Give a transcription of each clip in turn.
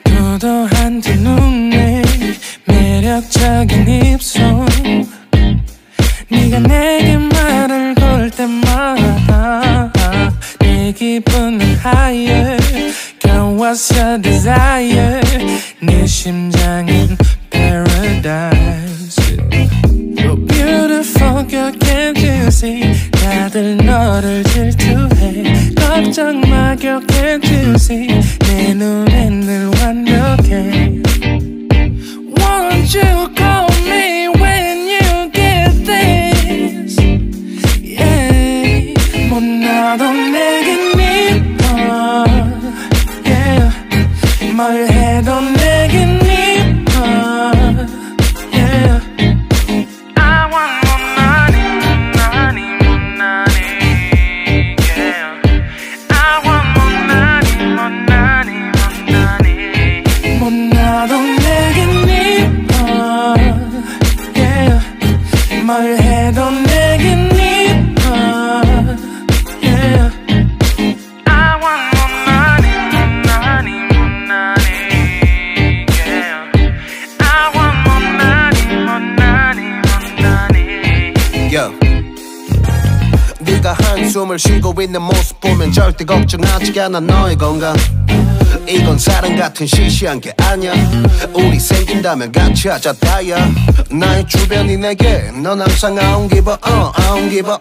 도도한 두 눈에 매력적인 입술 네가 내게 말을 걸 때마다 내 기분은 higher Girl what's your desire 내 심장은 paradise Oh beautiful girl can't you see 다들 너를 질투해 걱정 마 girl can't you see 내 눈엔 늘 완벽해 Won't you call me when you get this Yeah 못나도 내겐 이뻐 Yeah 뭘 해도 내겐 이뻐 Yeah I want more money, money, more money Yeah I want more money, more money, more money 못나도 내겐 이뻐 Yeah 뭘 해도 내겐 이뻐 Yeah I want more money, more money, more money Yeah I want more money, more money, more money Yo. 네가 한숨을 쉬고 있는 모습 보면 절대 걱정하지 않아 너의 건강 이건 사랑 같은 시시한 게 아니야 우리 생긴다면 같이 하자 다야 나의 주변이 내게 넌 항상 I don't give a I don't give a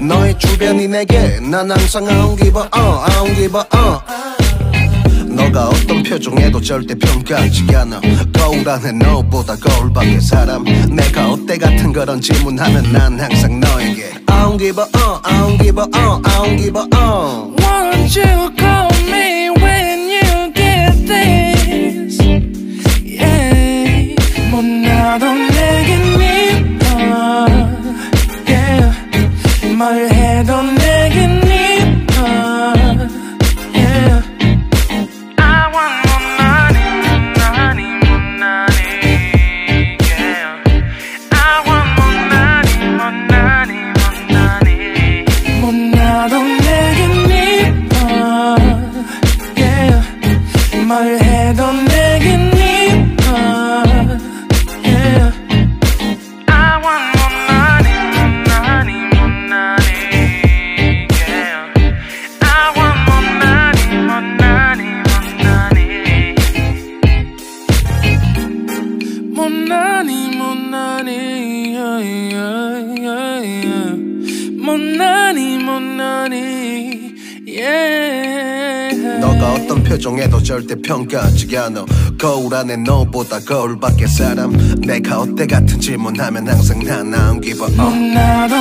너의 주변이 내게 난 항상 I don't give a I don't give a 너가 어떤 표정에도 절대 평가하지 않아 거울 안에 너보다 거울 밖의 사람 내가 어때 같은 그런 질문하면 난 항상 너에게 I don't give a I don't give a I don't give a Won't you call me when you get this Yeah 못나도 내겐 이뻐 Yeah 뭘 해도 내겐 이뻐 Yeah I want more money, money, more money Yeah I want more money, more money, more money 못나도 내겐 이뻐 Yeah 뭘 해도 내겐 이뻐 Yeah I want more money, more money, more money Yeah I want more money, more money, more money More money, more money yeah, yeah, yeah, yeah. More money, more money Yeah 너가 어떤 표정에도 절대 평가하지 않아 거울 안에 너보다 거울 밖의 사람 내가 어때 같은 질문하면 항상 난 I don't give a 못나도